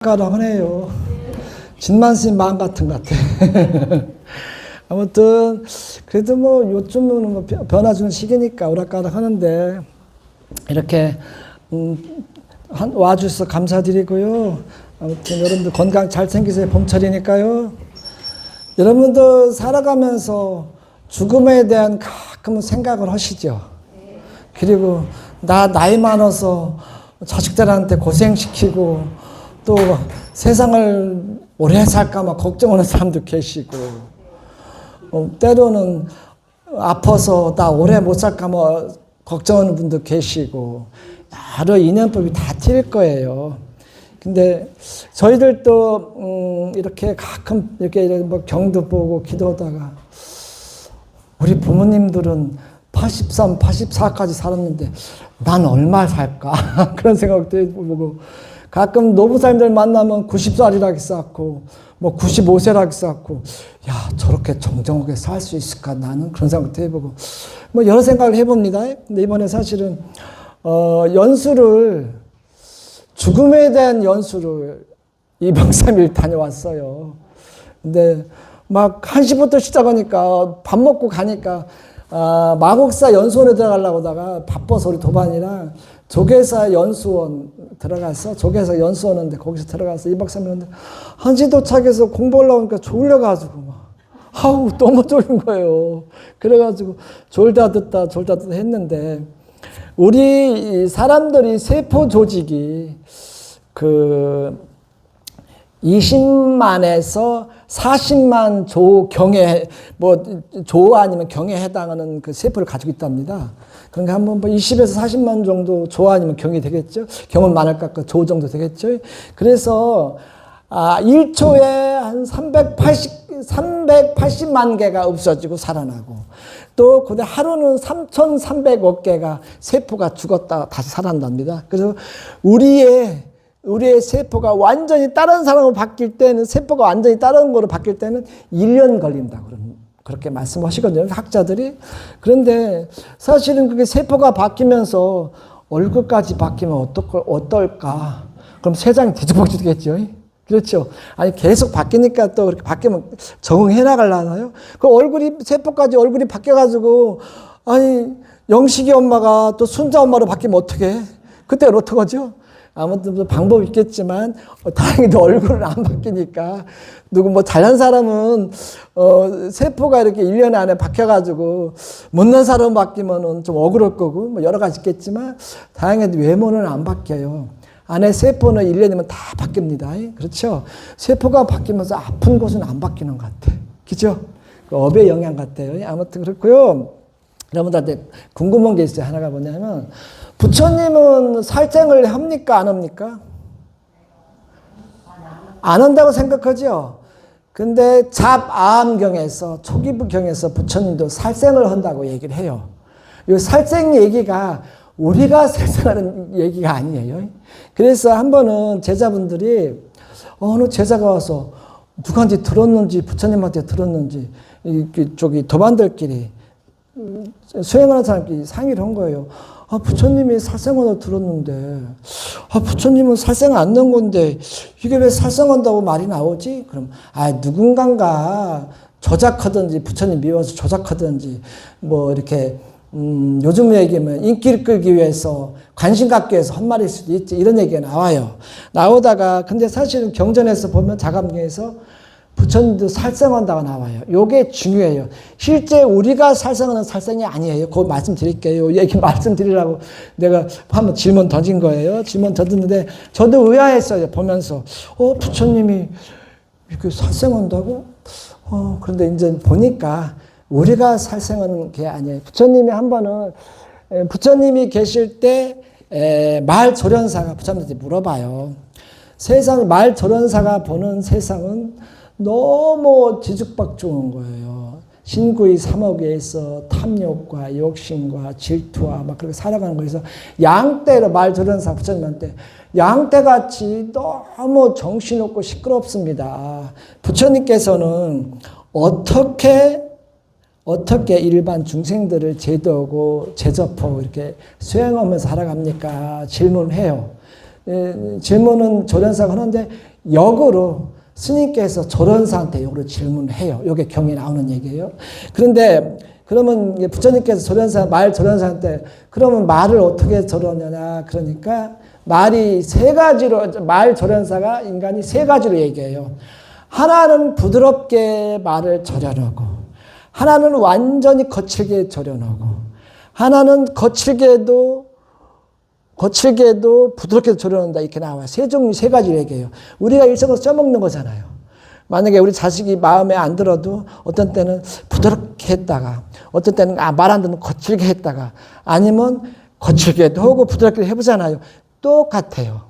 가라 하네요. 진만스님 마음 같은 것 같아. 아무튼 그래도 뭐 요즘은 뭐 변화 주는 시기니까 오락가락 하는데 이렇게 와주셔서 감사드리고요. 아무튼 여러분들 건강 잘 챙기세요. 봄철이니까요. 여러분들 살아가면서 죽음에 대한 가끔 생각을 하시죠. 그리고 나이 많아서 자식들한테 고생시키고 또 세상을 오래 살까 막 걱정하는 사람도 계시고 때로는 아파서 나 오래 못 살까 뭐 걱정하는 분도 계시고 여러 인연법이 다 틀릴 거예요. 근데 저희들도 이렇게 가끔 이렇게 뭐 경도 보고 기도하다가 우리 부모님들은 83, 84까지 살았는데 난 얼마 살까? 그런 생각도 해보고 가끔 노부사님들 만나면 90살이라고 쌓고 뭐 95세라고 쌓고 야 저렇게 정정하게 살 수 있을까 나는 그런 생각도 해보고 뭐 여러 생각을 해봅니다. 근데 이번에 사실은 연수를 죽음에 대한 연수를 2박 3일 다녀왔어요. 근데 막 1시부터 시작하니까 밥 먹고 가니까 마곡사 연수원에 들어가려고 하다가 바빠서 우리 도반이랑 조계사 연수원 들어가서 조계사 연수원인데 거기서 들어가서 2박 3일 했는데 1시 도착해서 공부하려고 하니까 졸려가지고 막 아우 너무 졸린 거예요. 그래가지고 졸다 듣다 했는데 우리 사람들이 세포 조직이 그 20만에서 40만 조 경에 뭐 조 아니면 경에 해당하는 그 세포를 가지고 있답니다. 그러니까 한번 뭐 20에서 40만 정도 조 아니면 경이 되겠죠. 경은 많을까 조 정도 되겠죠. 그래서 1초에 한 380만 개가 없어지고 살아나고 또 근데 하루는 3,300억 개가 세포가 죽었다 다시 살아난답니다. 그래서 우리의 세포가 완전히 다른 사람으로 바뀔 때는 세포가 완전히 다른 거로 바뀔 때는 1년 걸린다 그렇게 말씀하시거든요. 학자들이. 그런데 사실은 그게 세포가 바뀌면서 얼굴까지 바뀌면 어떨까? 그럼 세상이 뒤집어지겠죠. 그렇죠. 아니 계속 바뀌니까 또 그렇게 바뀌면 적응해 나가려나요? 그 세포까지 얼굴이 바뀌어가지고 아니 영식이 엄마가 또 순자 엄마로 바뀌면 어떡해? 그때는 어떡하죠? 아무튼 방법이 있겠지만 다행히도 얼굴은 안 바뀌니까 누구 뭐 잘난 사람은 세포가 이렇게 1년 안에 바뀌어가지고 못난 사람 바뀌면은 좀 억울할 거고 뭐 여러 가지 있겠지만 다행히도 외모는 안 바뀌어요. 안에 세포는 1년이면 다 바뀝니다. 그렇죠? 세포가 바뀌면서 아픈 곳은 안 바뀌는 것 같아. 그죠? 그 업의 영향 같아요. 아무튼 그렇고요. 여러분들한테 궁금한 게 있어요. 하나가 뭐냐면 부처님은 살생을 합니까? 안 합니까? 안 한다고 생각하죠? 근데 잡아암경에서 초기부경에서 부처님도 살생을 한다고 얘기를 해요. 이 살생 얘기가 우리가 살생하는 얘기가 아니에요. 그래서 한 번은 제자분들이 어느 제자가 와서 누구한테 들었는지 부처님한테 들었는지 저기 도반들끼리 수행하는 사람끼리 상의를 한 거예요. 부처님이 살생한다고 들었는데, 부처님은 살생 안 넣은 건데, 이게 왜 살생한다고 말이 나오지? 그럼, 누군가가 조작하든지, 부처님 미워서 조작하든지, 뭐, 이렇게, 요즘 얘기하면 인기를 끌기 위해서, 관심 갖기 위해서 한 말일 수도 있지. 이런 얘기가 나와요. 나오다가, 근데 사실은 경전에서 보면 자감경에서 부처님도 살생한다고 나와요. 요게 중요해요. 실제 우리가 살생하는 살생이 아니에요. 그거 말씀드릴게요. 얘기 말씀드리려고 내가 한번 질문 던진 거예요. 질문 던졌는데 저도 의아했어요. 보면서 부처님이 이렇게 살생한다고? 그런데 이제 보니까 우리가 살생하는 게 아니에요. 부처님이 한 번은 부처님이 계실 때 말조련사가 부처님한테 물어봐요. 말조련사가 보는 세상은 너무 뒤죽박죽한 거예요. 신구의 3억에서 탐욕과 욕심과 질투와 막 그렇게 살아가는 거에서 양떼로 말조련사 부처님한테 양떼같이 너무 정신없고 시끄럽습니다. 부처님께서는 어떻게 일반 중생들을 제도하고 제접하고 이렇게 수행하면서 살아갑니까? 질문을 해요. 질문은 조련사가 하는데 역으로 스님께서 조련사한테 역으로 질문을 해요. 이게 경에 나오는 얘기예요. 그런데 그러면 부처님께서 말 조련사한테 그러면 말을 어떻게 조련하냐 그러니까 말이 세 가지로 말 조련사가 인간이 세 가지로 얘기해요. 하나는 부드럽게 말을 조련하고 하나는 완전히 거칠게 조련하고 하나는 거칠게도 부드럽게 조련한다 이렇게 나와요. 세 종류 세 가지로 얘기해요. 우리가 일상으로 써먹는 거잖아요. 만약에 우리 자식이 마음에 안 들어도 어떤 때는 부드럽게 했다가 어떤 때는 말 안 듣는 거칠게 했다가 아니면 거칠게도 하고 부드럽게 해보잖아요. 똑같아요.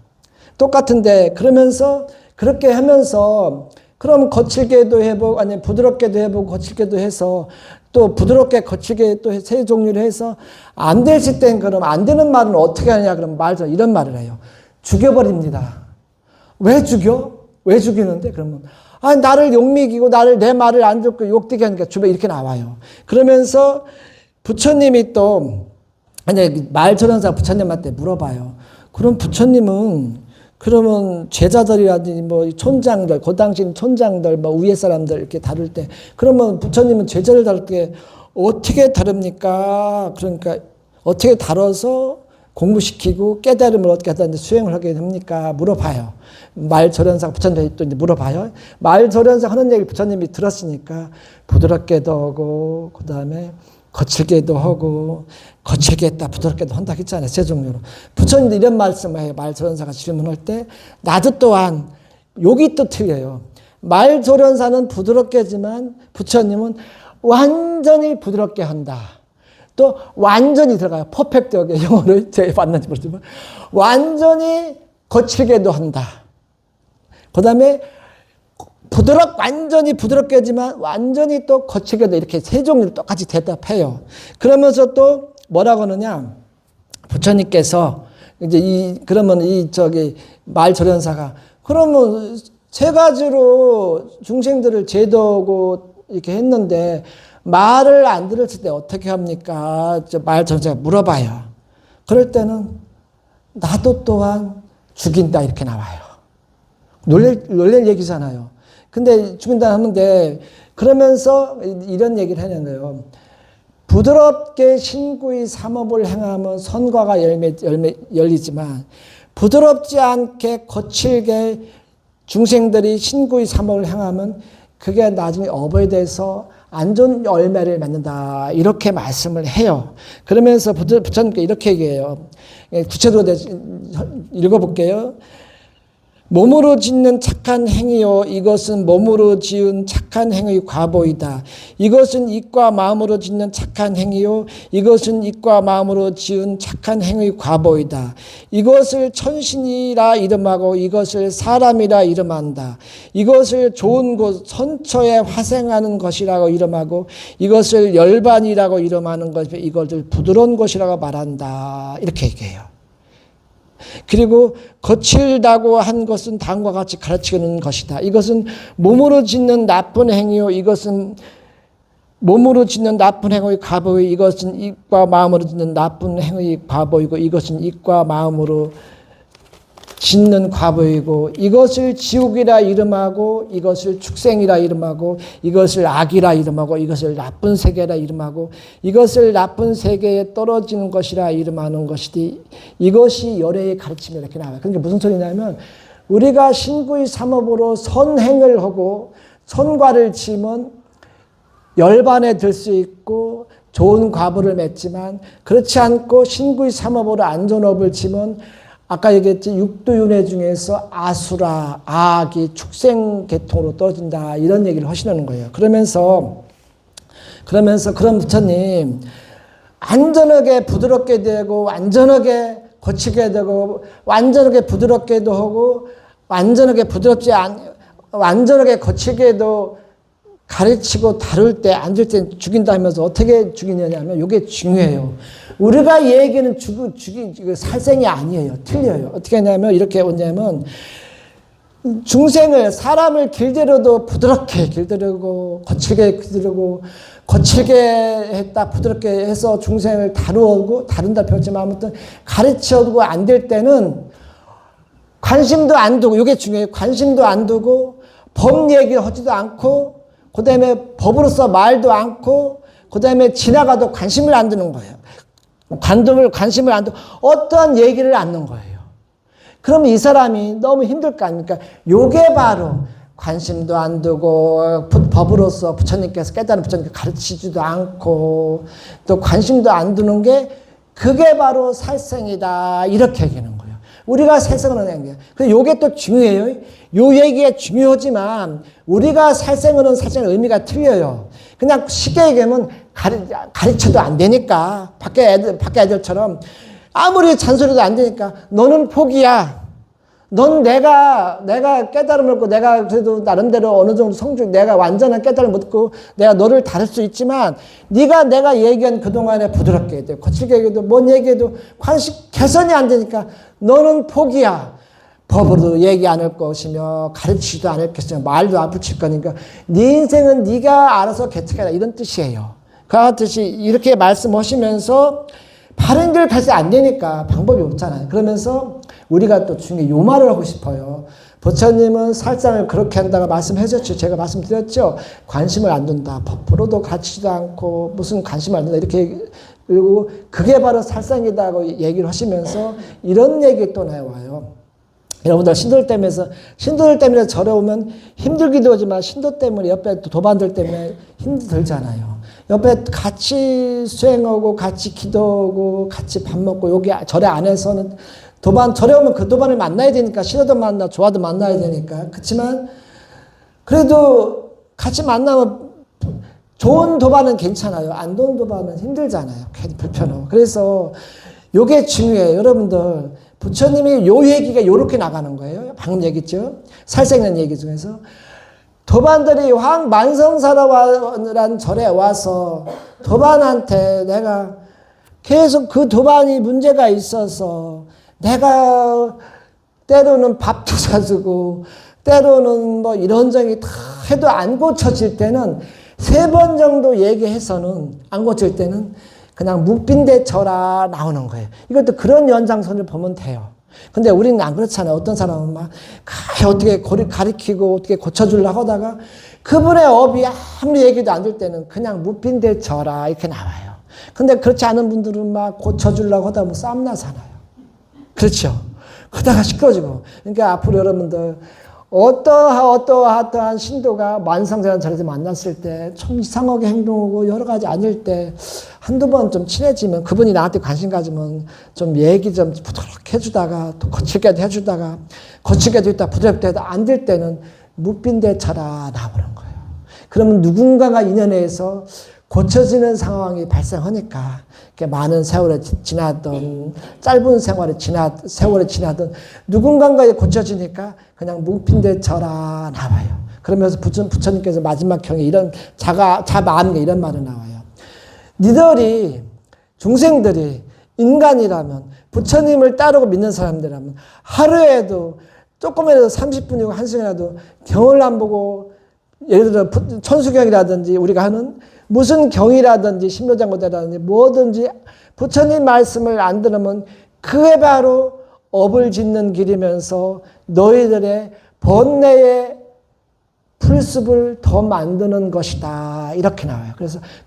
똑같은데 그러면서 그렇게 하면서 그럼 거칠게도 해보고 아니 부드럽게도 해보고 거칠게도 해서 또 부드럽게 거칠게 또 세 종류를 해서 안 되실 땐 그럼 안 되는 말은 어떻게 하냐 그럼 이런 말을 해요. 죽여버립니다. 왜 죽여? 왜 죽이는데? 그러면 나를 욕먹이고 내 말을 안 듣고 욕되게 하니까 주변에 이렇게 나와요. 그러면서 부처님이 또 말조련사 부처님한테 물어봐요. 그럼 부처님은 그러면 제자들이라든지 뭐 촌장들, 그 당시 촌장들, 뭐 위에 사람들 이렇게 다룰 때, 그러면 부처님은 제자를 다룰 때 어떻게 다룹니까? 그러니까 어떻게 다뤄서 공부시키고 깨달음을 어떻게 하다 수행을 하게 됩니까? 물어봐요. 말조련사 부처님이 또 물어봐요. 말조련사 하는 얘기 부처님이 들었으니까 부드럽게도 하고, 그 다음에 거칠게도 하고, 거칠게 했다, 부드럽게도 한다 했잖아요. 세 종류로. 부처님도 이런 말씀을 해요. 말조련사가 질문할 때. 나도 또한, 여기 또 틀려요. 말조련사는 부드럽게 하지만 부처님은 완전히 부드럽게 한다. 또 완전히 들어가요. 퍼펙트하게 영어로 제가 봤는지 모르지만 완전히 거칠게도 한다. 그 다음에 완전히 부드럽게 하지만 완전히 또 거칠게도 이렇게 세 종류로 똑같이 대답해요. 그러면서 또 뭐라고 하느냐. 부처님께서 이제 그러면 말조련사가 그러면 세 가지로 중생들을 제도하고 이렇게 했는데 말을 안 들었을 때 어떻게 합니까? 말조련사가 물어봐요. 그럴 때는 나도 또한 죽인다 이렇게 나와요. 놀랄 얘기잖아요. 근데 죽인다 하는데 그러면서 이런 얘기를 하는 거예요. 부드럽게 신구의 삼업을 행하면 선과가 열리지만 부드럽지 않게 거칠게 중생들이 신구의 삼업을 행하면 그게 나중에 업에 대해서 안 좋은 열매를 맺는다. 이렇게 말씀을 해요. 그러면서 부처님께 이렇게 얘기해요. 구체적으로 읽어볼게요. 몸으로 짓는 착한 행위요. 이것은 몸으로 지은 착한 행위의 과보이다. 이것은 입과 마음으로 짓는 착한 행위요. 이것은 입과 마음으로 지은 착한 행위의 과보이다. 이것을 천신이라 이름하고 이것을 사람이라 이름한다. 이것을 좋은 곳 선처에 화생하는 것이라고 이름하고 이것을 열반이라고 이름하는 것, 이것을 부드러운 것이라고 말한다. 이렇게 얘기해요. 그리고 거칠다고 한 것은 다음과 같이 가르치는 것이다. 이것은 몸으로 짓는 나쁜 행위요. 이것은 몸으로 짓는 나쁜 행위의 과보이. 이것은 입과 마음으로 짓는 나쁜 행위의 과보이고 이것은 입과 마음으로 짓는 과보이고 이것을 지옥이라 이름하고 이것을 축생이라 이름하고 이것을 악이라 이름하고 이것을 나쁜 세계라 이름하고 이것을 나쁜 세계에 떨어지는 것이라 이름하는 것이지 이것이 열애의 가르침이 이렇게 나와요. 그러니까 무슨 소리냐면 우리가 신구의 삼업으로 선행을 하고 선과를 지으면 열반에 들 수 있고 좋은 과보를 맺지만 그렇지 않고 신구의 삼업으로 안전업을 지면 아까 얘기했지 육도윤회 중에서 아수라, 악이 축생계통으로 떨어진다 이런 얘기를 하시는 거예요. 그러면서 그럼 부처님 안전하게 부드럽게 되고 완전하게 거칠게 되고 완전하게 부드럽게도 하고 완전하게 완전하게 거칠게도 가르치고 다룰 때 앉을 때 죽인다 하면서 어떻게 죽이냐면 이게 중요해요. 우리가 얘기는 살생이 아니에요. 틀려요. 어떻게 하냐면 이렇게 오냐면 중생을 사람을 길들여도 부드럽게 길들이고 거칠게 길들이고 거칠게 했다 부드럽게 해서 중생을 다룬다 표현지만 아무튼 가르쳐도 안 될 때는 관심도 안 두고, 이게 중요해요. 관심도 안 두고, 법 얘기를 하지도 않고, 그 다음에 법으로서 말도 않고, 그 다음에 지나가도 관심을 안 두는 거예요. 관심을 안 두고, 어떠한 얘기를 안 넣는 거예요. 그러면 이 사람이 너무 힘들 거 아닙니까? 요게 바로 관심도 안 두고, 법으로서 부처님께서 깨달은 부처님께서 가르치지도 않고, 또 관심도 안 두는 게, 그게 바로 살생이다. 이렇게 얘기하는 거예요. 우리가 살생을 하는 게. 근데 요게 또 중요해요. 요 얘기가 중요하지만, 우리가 살생을 하는 살생의 의미가 틀려요. 그냥 쉽게 얘기하면 가르쳐도 안 되니까, 밖에 애들처럼 아무리 잔소리도 안 되니까, 너는 포기야. 넌 내가 깨달음을 얻고 내가 그래도 나름대로 어느 정도 내가 완전한 깨달음을 얻고 내가 너를 다룰 수 있지만 내가 얘기한 그동안에 부드럽게 해도 거칠게 얘기해도 뭔 얘기해도 개선이 안 되니까 너는 포기야. 법으로 얘기 안 할 것이며 가르치지도 않을 것이며 말도 안 붙일 거니까 네 인생은 네가 알아서 개척해라 이런 뜻이에요. 그 같이 이렇게 말씀하시면서 바른 길 가지 안 되니까 방법이 없잖아요. 그러면서 우리가 또 중요해 요 말을 하고 싶어요. 부처님은 살상을 그렇게 한다고 말씀하셨죠. 제가 말씀드렸죠. 관심을 안 둔다. 법으로도 가르치지도 않고 무슨 관심을 안 둔다. 이렇게 그리고 그게 바로 살상이다고 얘기를 하시면서 이런 얘기 또 나와요. 여러분들 신도들 때문에 절에 오면 힘들기도 하지만 신도 때문에 옆에 도반들 때문에 힘들잖아요. 옆에 같이 수행하고 같이 기도하고 같이 밥 먹고 여기 절에 안에서는 절에 오면 그 도반을 만나야 되니까 싫어도 만나 좋아도 만나야 되니까 그렇지만 그래도 같이 만나면 좋은 도반은 괜찮아요. 안 좋은 도반은 힘들잖아요. 괜히 불편하고. 그래서 요게 중요해요. 여러분들 부처님이 요 얘기가 요렇게 나가는 거예요. 방금 얘기했죠. 살생는 얘기 중에서 도반들이 황만성사라는 절에 와서 도반한테 내가 계속 그 도반이 문제가 있어서 내가 때로는 밥도 사주고 때로는 뭐 이런저런 다 해도 안 고쳐질 때는 3번 정도 얘기해서는 안 고칠 때는 그냥 묵빈대처라 나오는 거예요. 이것도 그런 연장선을 보면 돼요. 근데 우리는 안 그렇잖아요. 어떤 사람은 막 어떻게 가르치고 어떻게 고쳐주려고 하다가 그분의 업이 아무리 얘기도 안 될 때는 그냥 묵빈대처라 이렇게 나와요. 근데 그렇지 않은 분들은 막 고쳐주려고 하다 보면 싸움 나잖아요. 그렇죠. 그러다가 시끄러지고. 그러니까 앞으로 여러분들 어떠한 신도가 만성자라는 자리에서 만났을 때 좀 이상하게 행동하고 여러 가지 아닐 때 한두 번 좀 친해지면 그분이 나한테 관심 가지면 좀 얘기 좀 부드럽게 해주다가 또 거칠게도 해주다가 거칠게도 있다 부드럽게 해도 안 될 때는 묵빈대처라 나오는 거예요. 그러면 누군가가 인연에서 고쳐지는 상황이 발생하니까 많은 세월이 지나던 짧은 세월이 지나던 누군가가 고쳐지니까 그냥 묵빈대처라 나와요. 그러면서 부처님께서 마지막 경에 이런 자마음에 이런 말이 나와요. 니들이 중생들이 인간이라면 부처님을 따르고 믿는 사람들이라면 하루에도 조금이라도 30분이고 1시간이라도 경을 안 보고 예를 들어 천수경이라든지 우리가 하는 무슨 경이라든지 신묘장고대라든지 뭐든지 부처님 말씀을 안 들으면 그게 바로 업을 짓는 길이면서 너희들의 번뇌의 풀숲을 더 만드는 것이다. 이렇게 나와요.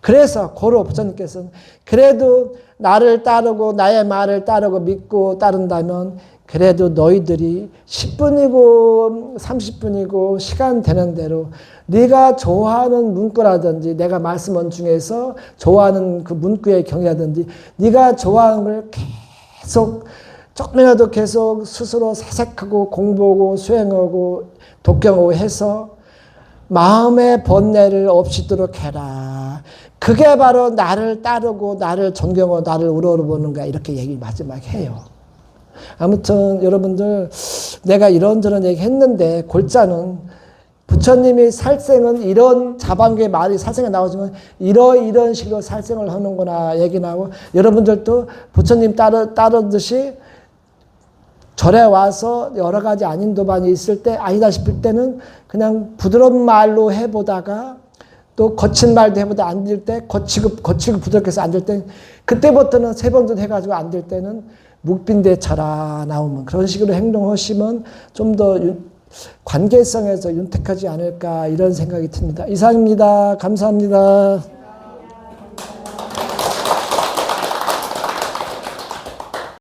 그래서 고로 부처님께서는 그래도 나를 따르고 나의 말을 따르고 믿고 따른다면 그래도 너희들이 10분이고 30분이고 시간 되는 대로 네가 좋아하는 문구라든지 내가 말씀한 중에서 좋아하는 그 문구의 경이라든지 네가 좋아하는 걸 계속 조금이라도 계속 스스로 사색하고 공부하고 수행하고 독경하고 해서 마음의 번뇌를 없이도록 해라. 그게 바로 나를 따르고 나를 존경하고 나를 우러러보는 거야. 이렇게 얘기 마지막에 해요. 아무튼 여러분들 내가 이런저런 얘기 했는데 골자는 부처님이 살생은 이런 자방계의 말이 살생에 나오지만 이런 식으로 살생을 하는구나 얘기 나오고 여러분들도 부처님 따르듯이 절에 와서 여러 가지 아닌 도반이 있을 때 아니다 싶을 때는 그냥 부드러운 말로 해보다가 또 거친 말도 해보다 안 될 때 거치고 부드럽게 해서 안 될 때 그때부터는 3번 정도 해가지고 안 될 때는 묵빈대처라 나오면 그런 식으로 행동하시면 좀 더 관계성에서 윤택하지 않을까 이런 생각이 듭니다. 이상입니다. 감사합니다.